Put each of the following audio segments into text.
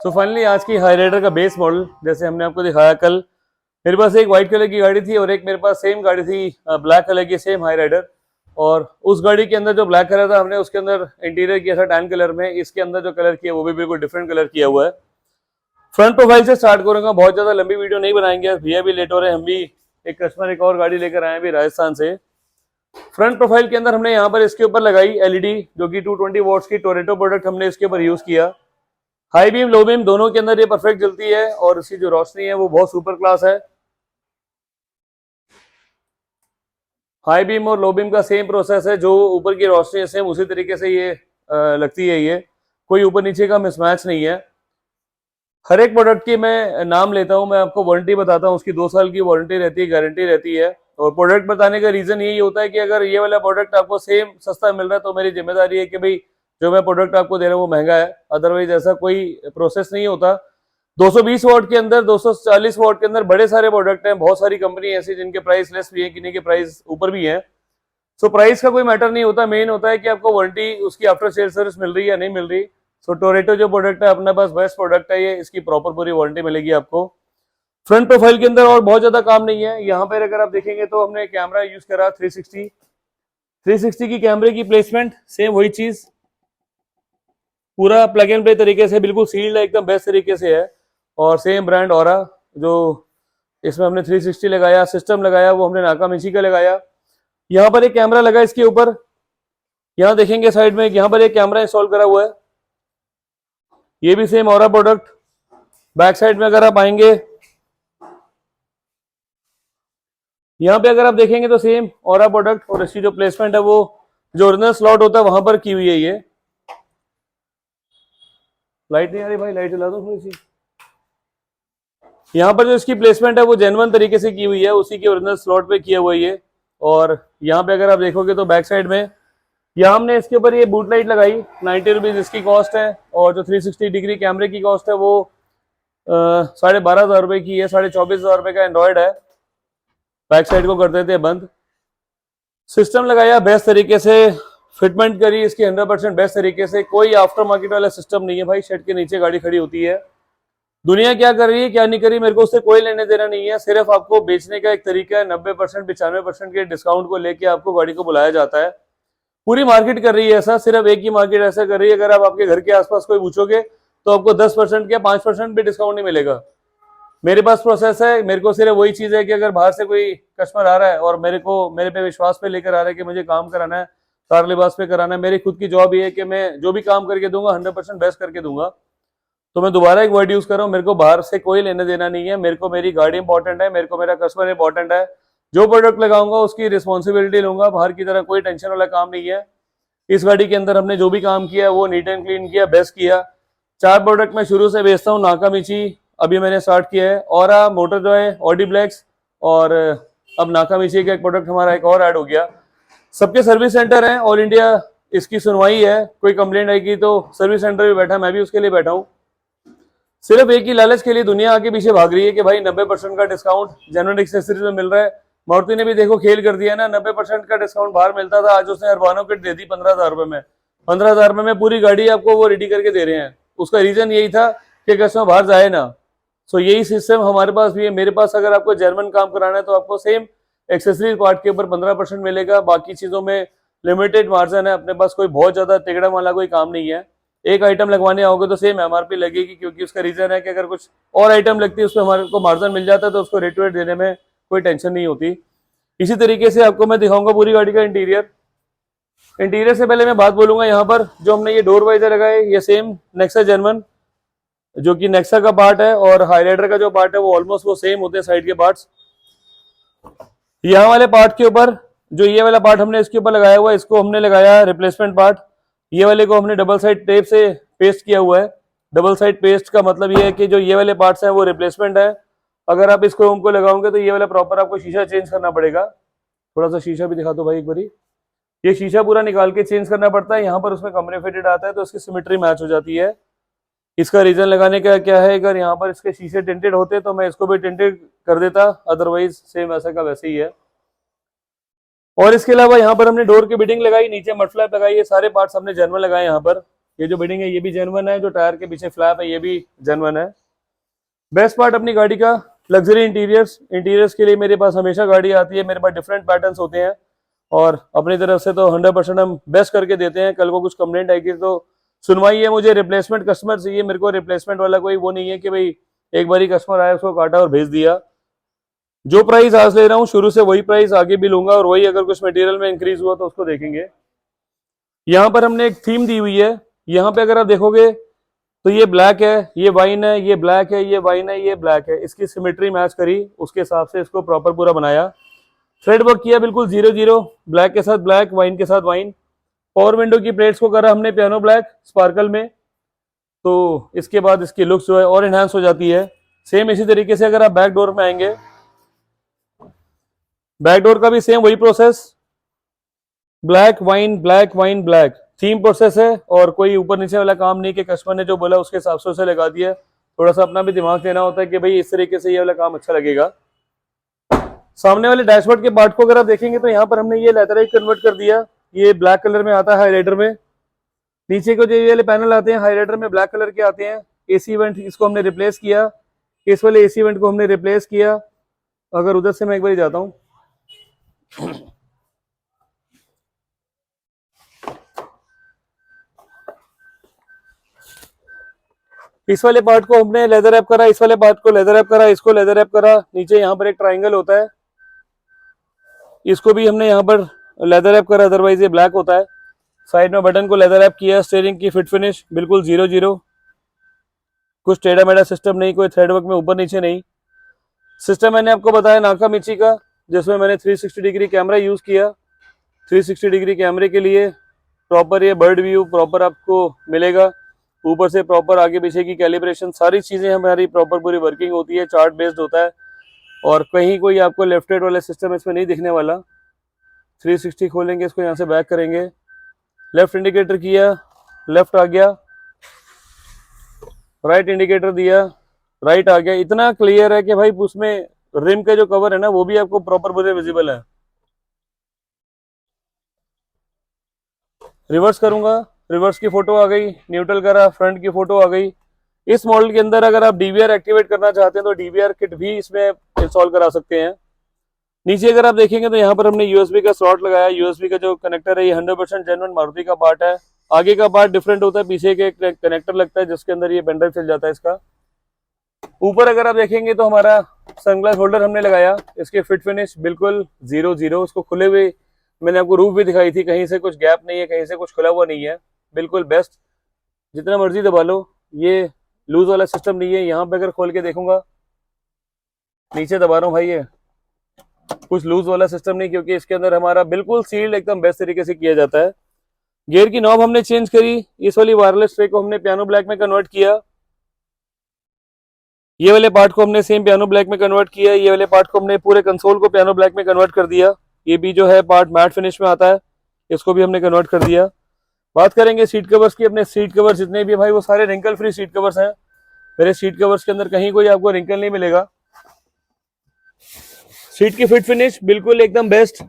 तो फाइनली आज की हाई राइडर का बेस मॉडल जैसे हमने आपको दिखाया कल, मेरे पास एक व्हाइट कलर की गाड़ी थी और एक मेरे पास सेम गाड़ी थी ब्लैक कलर की, सेम हाई राइडर। और उस गाड़ी के अंदर जो ब्लैक कलर था हमने उसके अंदर इंटीरियर किया था टैन कलर में, इसके अंदर जो कलर किया वो भी बिल्कुल डिफरेंट कलर किया हुआ है। फ्रंट प्रोफाइल से स्टार्ट करूंगा, बहुत ज्यादा लंबी वीडियो नहीं बनाएंगे, भैया भी लेट हो रहे हैं, हम भी एक कस्टमर एक और गाड़ी लेकर आए भी राजस्थान से। फ्रंट प्रोफाइल के अंदर हमने यहाँ पर इसके ऊपर लगाई एलईडी जो कि 220 वॉट्स की टोरेटो प्रोडक्ट हमने इसके ऊपर यूज किया। हाई बीम लो बीम दोनों के अंदर ये परफेक्ट जलती है और इसकी जो रोशनी है वो बहुत सुपर क्लास है। हाई बीम और लो बीम का सेम प्रोसेस है, जो ऊपर की रोशनी है सेम उसी तरीके से ये लगती है, ये कोई ऊपर नीचे का मिसमैच नहीं है। हर एक प्रोडक्ट की मैं नाम लेता हूं, मैं आपको वारंटी बताता हूं, उसकी 2 साल की वारंटी रहती है, गारंटी रहती है। और प्रोडक्ट बताने का रीजन यही होता है कि अगर ये वाला प्रोडक्ट आपको सेम सस्ता मिल रहा है तो मेरी जिम्मेदारी है कि भाई जो मैं प्रोडक्ट आपको दे रहा हूँ वो महंगा है, अदरवाइज ऐसा कोई प्रोसेस नहीं होता। 220 वॉट के अंदर 240 वॉट के अंदर बड़े सारे प्रोडक्ट हैं, बहुत सारी कंपनी ऐसी जिनके प्राइस लेस भी है, किन्हीं के प्राइस ऊपर भी है। सो प्राइस का कोई मैटर नहीं होता, मेन होता है कि आपको वारंटी उसकी आफ्टर सेल सर्विस मिल रही है या नहीं मिल रही। सो टोरेटो जो प्रोडक्ट है अपने पास बेस्ट प्रोडक्ट है, ये इसकी प्रॉपर पूरी वारंटी मिलेगी आपको। फ्रंट प्रोफाइल के अंदर और बहुत ज्यादा काम नहीं है, यहाँ पर अगर आप देखेंगे तो हमने कैमरा यूज करा 360 की कैमरे की प्लेसमेंट सेम वही चीज, पूरा प्लग एंड प्ले तरीके से, बिल्कुल सील्ड है, एकदम बेस्ट तरीके से है। और सेम ब्रांड ऑरा जो इसमें हमने 360 लगाया, सिस्टम लगाया वो हमने नाकामिची का लगाया। यहाँ पर एक कैमरा लगा इसके ऊपर, यहाँ देखेंगे साइड में यहाँ पर एक कैमरा इंस्टॉल करा हुआ है, ये भी same aura product. Back side में अगर आप आएंगे यहाँ पे अगर आप देखेंगे तो सेम ऑरा प्रोडक्ट, और इसकी जो प्लेसमेंट है वो जो ओरिजिनल स्लॉट होता है वहां पर की हुई है। ये लाइट नहीं आ रही भाई, लाइट जला दो थोड़ी सी। यहाँ पर जो इसकी प्लेसमेंट है वो जेन्युइन तरीके से की हुई है, उसी के ओरिजिनल स्लॉट पे किया हुआ है ये। और यहाँ पे अगर आप देखोगे तो बैक साइड में यहाँ हमने इसके ऊपर ये बूट लाइट लगाई, 90 रुपीज इसकी कॉस्ट है। और जो 360 डिग्री कैमरे की कॉस्ट है वो 12,500 रुपए की है, 24,500 रुपए का एंड्रॉइड है। बैक साइड को कर देते हैं बंद। सिस्टम लगाया बेस्ट तरीके से, फिटमेंट करी इसकी 100% बेस्ट तरीके से, कोई आफ्टर मार्केट वाला सिस्टम नहीं है भाई। शेड के नीचे गाड़ी खड़ी होती है, दुनिया क्या कर रही है क्या नहीं कर रही मेरे को उससे कोई लेने देना नहीं है, सिर्फ आपको बेचने का एक तरीका है। 90% 95% के डिस्काउंट को लेके आपको गाड़ी को बुलाया जाता है। पूरी मार्केट कर रही है ऐसा, सिर्फ एक ही मार्केट ऐसा कर रही है। अगर आप आपके घर के आसपास कोई पूछोगे तो आपको 10% या 5% भी डिस्काउंट नहीं मिलेगा। मेरे पास प्रोसेस है, मेरे को सिर्फ वही चीज है कि अगर बाहर से कोई कस्टमर आ रहा है और मेरे पे विश्वास पे लेकर आ रहा है कि मुझे काम कराना है, कार लिबास पे कराना है, मेरी खुद की जॉब ये है कि मैं जो भी काम करके दूंगा 100% बेस्ट करके दूंगा। तो मैं दोबारा एक वर्ड यूज कर रहा हूँ, मेरे को बाहर से कोई लेने देना नहीं है, मेरे को मेरी गाड़ी इंपॉर्टेंट है, मेरे को मेरा कस्टमर इंपॉर्टेंट है। जो प्रोडक्ट लगाऊंगा उसकी रिस्पॉन्सिबिलिटी लूंगा, बाहर की तरह कोई टेंशन वाला काम नहीं है। इस गाड़ी के अंदर हमने जो भी काम किया वो नीट एंड क्लीन किया, बेस्ट किया। 4 प्रोडक्ट मैं शुरू से बेचता हूँ, नाकामिची अभी मैंने स्टार्ट किया है, aura, motor Joy, Audi blacks, और अब नाकामिची का एक प्रोडक्ट हमारा एक और ऐड हो गया। सबके सर्विस सेंटर है, ऑल इंडिया इसकी सुनवाई है, कोई कंप्लेंट आएगी तो सर्विस सेंटर भी बैठा, मैं भी उसके लिए बैठा हूँ। सिर्फ एक ही लालच के लिए दुनिया आगे पीछे भाग रही है कि भाई 90% का डिस्काउंट जेन्युइन एक्सेसरीज में मिल रहा है। मारुति ने भी देखो खेल कर दिया ना, 90% का डिस्काउंट बाहर मिलता था, आज उसने अरबानो किट दे दी 15,000 रुपए में। 15,000 रुपए में पूरी गाड़ी आपको वो रेडी करके दे रहे हैं। उसका रीजन यही था कि कस्टमर बाहर जाए ना। सो यही सिस्टम हमारे पास भी है। मेरे पास अगर आपको जर्मन काम कराना है तो आपको सेम एक्सेसरीज पार्ट के ऊपर 15% मिलेगा, बाकी चीजों में लिमिटेड मार्जिन है। अपने पास कोई बहुत ज्यादा तिगड़ा वाला कोई काम नहीं है। एक आइटम लगवाने आओगे तो सेम एमआरपी लगेगी, क्योंकि उसका रीजन है कि अगर कुछ और आइटम लगती है उसमें हमारे को मार्जिन मिल जाता है तो उसको रेट वेट देने में कोई टेंशन नहीं होती। इसी तरीके से आपको मैं दिखाऊंगा पूरी गाड़ी का इंटीरियर। इंटीरियर से पहले मैं बात बोलूंगा, यहाँ पर जो हमने ये डोर वाइजर लगाए ये सेम नेक्सा जर्मन, जो कि नेक्सा का पार्ट है, और हाईराइडर का जो पार्ट है वो ऑलमोस्ट वो सेम होते हैं साइड के पार्ट्स। यहाँ वाले पार्ट के ऊपर जो ये वाला पार्ट हमने इसके ऊपर लगाया हुआ है, इसको हमने लगाया रिप्लेसमेंट पार्ट। ये वाले को हमने डबल साइड टेप से पेस्ट किया हुआ है। डबल साइड पेस्ट का मतलब ये है कि जो ये वाले पार्ट्स हैं वो रिप्लेसमेंट है। अगर आप इस क्रोम को लगाओगे तो ये वाला प्रॉपर आपको शीशा चेंज करना पड़ेगा। थोड़ा सा शीशा भी दिखा दो भाई एक बारी। ये शीशा पूरा निकाल के चेंज करना पड़ता है। यहाँ पर उसमें कंपनी फिटेड आता है तो उसकी सिमेट्री मैच हो जाती है। इसका रीजन लगाने का क्या है, अगर यहाँ पर इसके शीशे टिंटेड होते तो मैं इसको भी टिंटेड कर देता, अदरवाइज सेम ऐसा का वैसे ही है। और इसके अलावा यहाँ पर हमने डोर की बिडिंग लगाई, नीचे मड फ्लैप लगाई, ये सारे पार्ट्स हमने जेन्युइन लगाए यहाँ पर। ये जो बिडिंग है ये भी जेन्युइन है, जो टायर के पीछे फ्लैप है ये भी जेन्युइन है। बेस्ट पार्ट अपनी गाड़ी का लग्जरी इंटीरियर्स। इंटीरियर्स के लिए मेरे पास हमेशा गाड़ी आती है, मेरे पास डिफरेंट पैटर्न्स होते हैं और अपनी तरफ से तो 100% हम बेस्ट करके देते हैं। कल को कुछ कंप्लेंट आएगी तो सुनवाई है, मुझे रिप्लेसमेंट कस्टमर चाहिए, मेरे को रिप्लेसमेंट वाला कोई वो नहीं है कि भाई एक बार ही कस्टमर आया उसको काटा और भेज दिया। जो प्राइस आज ले रहा हूँ शुरू से वही प्राइस आगे भी लूंगा, और वही अगर कुछ मटेरियल में इंक्रीज हुआ तो उसको देखेंगे। यहाँ पर हमने एक थीम दी हुई है, यहाँ पे अगर आप देखोगे तो ये ब्लैक है, ये वाइन है, ये ब्लैक है, ये वाइन है, ये ब्लैक है। इसकी सिमेट्री मैच करी, उसके हिसाब से इसको प्रॉपर पूरा बनाया। थ्रेड वर्क किया बिल्कुल 0-0, ब्लैक के साथ ब्लैक, वाइन के साथ वाइन। पावर विंडो की प्लेट्स को करा हमने पियानो ब्लैक स्पार्कल में, तो इसके बाद इसकी लुक्स जो है और एनहांस हो जाती है। सेम इसी तरीके से अगर आप बैक डोर में आएंगे, बैक डोर का भी सेम वही process, black wine black wine black theme process है, और कोई ऊपर नीचे वाला काम नहीं कि कस्टमर ने जो बोला उसके हिसाब से उसे लगा दिया। थोड़ा सा अपना भी दिमाग देना होता है कि भाई इस तरीके से ये वाला काम अच्छा लगेगा। सामने वाले डैशबोर्ड के पार्ट को अगर आप देखेंगे तो यहाँ पर हमने ये लेथराइट कन्वर्ट कर दिया, ये ब्लैक कलर में आता है हाईलाइटर में। नीचे को जो ये वाले पैनल आते हैं हाईलाइटर में ब्लैक कलर के आते हैं। एसी वेंट इसको हमने रिप्लेस किया, इस वाले एसी वेंट को हमने रिप्लेस किया। अगर उधर से मैं एक बार जाता हूँ, इस वाले पार्ट को हमने लेदर रैप करा, इस वाले पार्ट को लेदर रैप करा, इसको लेदर रैप करा। नीचे यहाँ पर एक ट्राइंगल होता है, इसको भी हमने यहाँ पर लेदर रैप करा, अदरवाइज ये ब्लैक होता है। साइड में बटन को लेदर रैप किया। स्टीयरिंग की फिट फिनिश बिल्कुल 0-0, कुछ टेढ़ा मेढ़ा सिस्टम नहीं, कोई थ्रेड वर्क में ऊपर नीचे नहीं। सिस्टम मैंने आपको बताया नाकामिची का, जिसमें मैंने 360 डिग्री कैमरा यूज किया। 360 डिग्री कैमरे के लिए प्रॉपर ये बर्ड व्यू प्रॉपर आपको मिलेगा, ऊपर से प्रॉपर आगे पीछे की कैलिब्रेशन, सारी चीजें हमारी प्रॉपर पूरी वर्किंग होती है, चार्ट बेस्ड होता है, और कहीं कोई आपको लेफ्ट राइट वाला सिस्टम इसमें नहीं दिखने वाला। 360 खोलेंगे इसको, यहाँ से बैक करेंगे, लेफ्ट इंडिकेटर किया, लेफ्ट आ गया, राइट इंडिकेटर दिया, राइट आ गया। इतना क्लियर है कि भाई उसमें रिम का जो कवर है ना वो भी आपको प्रॉपर पूरे विजिबल है। रिवर्स करूंगा, रिवर्स की फोटो आ गई, न्यूट्रल करा, फ्रंट की फोटो आ गई। इस मॉडल के अंदर अगर आप डीवीआर एक्टिवेट करना चाहते हैं तो डीवीआर किट भी इसमें इंस्टॉल करा सकते हैं। नीचे अगर आप देखेंगे तो यहाँ पर हमने यूएसबी का स्लॉट लगाया। यूएसबी का जो कनेक्टर है ये 100% जेन्युइन मारुति का पार्ट है। आगे का पार्ट डिफरेंट होता है, पीछे के कनेक्टर लगता है जिसके अंदर ये पेनड्राइव चल जाता है इसका। ऊपर अगर आप देखेंगे तो हमारा सनग्लास होल्डर हमने लगाया, इसके फिट फिनिश बिल्कुल 0-0। उसको खुले हुए मैंने आपको रूफ भी दिखाई थी, कहीं से कुछ गैप नहीं है, कहीं से कुछ खुला हुआ नहीं है, बिल्कुल बेस्ट। जितना मर्जी दबा लो, ये लूज वाला सिस्टम नहीं है। यहाँ पे अगर खोल के देखूंगा, नीचे दबा रहा हूँ भाई, ये कुछ लूज वाला सिस्टम नहीं, क्योंकि इसके अंदर हमारा बिल्कुल सील्ड एकदम बेस्ट तरीके से किया जाता है। गियर की नॉब हमने चेंज करी, इस वाली वायरलेस ट्रे को हमने पियानो ब्लैक में कन्वर्ट किया। ये वाले पार्ट को हमने सेम पियानो ब्लैक में कन्वर्ट किया। ये वाले पार्ट को हमने पूरे कंसोल को पियानो ब्लैक में कन्वर्ट कर दिया। ये भी जो है पार्ट मैट फिनिश में आता है, इसको भी हमने कन्वर्ट कर दिया। बात करेंगे सीट कवर्स की। अपने सीट कवर्स जितने भी भाई वो सारे रिंकल फ्री सीट कवर्स हैं। मेरे सीट कवर्स के अंदर कहीं कोई आपको रिंकल नहीं मिलेगा। सीट की फिट फिनिश बिल्कुल एकदम बेस्ट।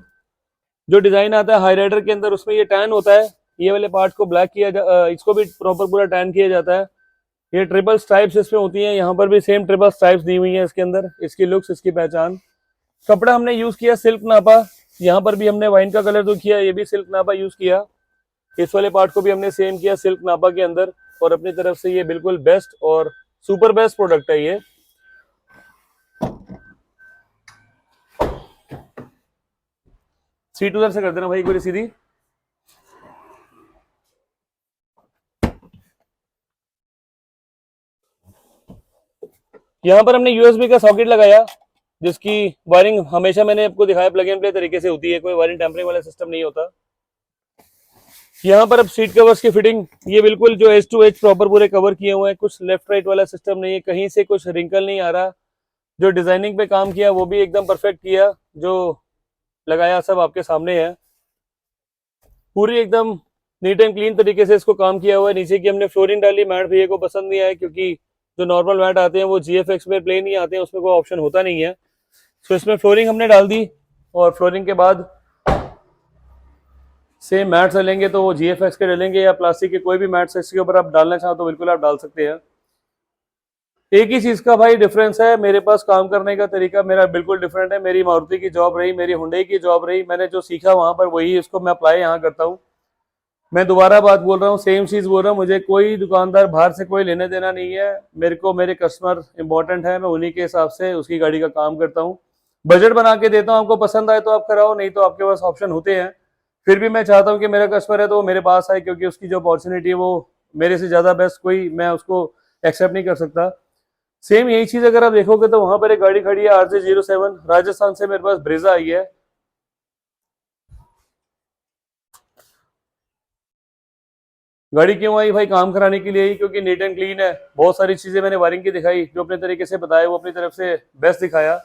जो डिजाइन आता है हाईराइडर के अंदर उसमें ये टैन होता है, ये वाले पार्ट को ब्लैक किया इसको भी प्रॉपर पूरा टैन किया जाता है। ये ट्रिपल स्ट्राइप्स इसमें होती हैं, यहाँ पर भी सेम ट्रिपल स्ट्राइप्स दी हुई हैं इसके अंदर। इसकी लुक्स, इसकी पहचान। कपड़ा हमने यूज किया सिल्क नापा, यहाँ पर भी हमने वाइन का कलर जो किया ये भी सिल्क नापा यूज किया। इस वाले पार्ट को भी हमने सेम किया सिल्क नापा के अंदर, और अपनी तरफ से ये बिल्कुल बेस्ट और सुपर बेस्ट प्रोडक्ट है ये। सीट उधर से कर देना भाई एक बार सीधी। यहाँ पर हमने यूएसबी का सॉकेट लगाया, जिसकी वायरिंग हमेशा मैंने आपको दिखाया प्लग एंड प्ले तरीके से होती है, कोई वायरिंग टेम्परिंग वाला सिस्टम नहीं होता। यहाँ पर अब सीट कवर्स की फिटिंग, ये बिल्कुल जो एज टू एज प्रॉपर पूरे कवर किए हुए हैं, कुछ लेफ्ट राइट वाला सिस्टम नहीं है, कहीं से कुछ रिंकल नहीं आ रहा। जो डिजाइनिंग पे काम किया वो भी एकदम परफेक्ट किया, जो लगाया सब आपके सामने है। पूरी एकदम नीट एंड क्लीन तरीके से इसको काम किया हुआ है। नीचे की हमने फ्लोरिंग डाली, मैट भैया को पसंद नहीं आया, क्योंकि जो नॉर्मल मैट आते हैं वो जीएफएक्स में प्लेन ही आते हैं, उसमें कोई ऑप्शन होता नहीं है। तो इसमें फ्लोरिंग हमने डाल दी, और फ्लोरिंग के बाद सेम मैट्स डलेंगे तो वो GFX के डलेंगे या प्लास्टिक के कोई भी मैट्स इसके ऊपर आप डालना चाहो तो बिल्कुल आप डाल सकते हैं। एक ही चीज का भाई डिफरेंस है, मेरे पास काम करने का तरीका मेरा बिल्कुल डिफरेंट है। मेरी मारुति की जॉब रही, मेरी हुंडई की जॉब रही, मैंने जो सीखा वहां पर वही इसको मैं अप्लाई यहाँ करता हूँ। मैं दोबारा बात बोल रहा हूँ, सेम चीज बोल रहा हूँ, मुझे कोई दुकानदार बाहर से कोई लेने देना नहीं है। मेरे को मेरे कस्टमर इंपॉर्टेंट है, मैं उन्हीं के हिसाब से उसकी गाड़ी का काम करता हूँ। बजट बना के देता हूँ, आपको पसंद आए तो आप कराओ, नहीं तो आपके पास ऑप्शन होते हैं। फिर भी मैं चाहता हूँ कि मेरा कस्टमर है तो वो मेरे पास आए, क्योंकि उसकी जो अपॉर्चुनिटी है वो मेरे से ज्यादा बेस्ट कोई मैं उसको एक्सेप्ट नहीं कर सकता। सेम यही चीज अगर आप देखोगे तो वहां पर एक गाड़ी खड़ी है RJ07, राजस्थान से मेरे पास ब्रेजा आई है। गाड़ी क्यों आई भाई? काम कराने के लिए ही, क्योंकि नीट एंड क्लीन है। बहुत सारी चीजें मैंने वायरिंग की दिखाई, जो अपने तरीके से बताया वो अपनी तरफ से बेस्ट दिखाया।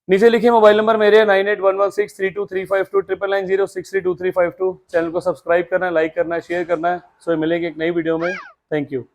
नीचे लिखिए मोबाइल नंबर मेरे 9811632352 9990632352। चैनल को सब्सक्राइब करना है, लाइक करना है, शेयर करना है। सो मिलेंगे एक नई वीडियो में। Thank you.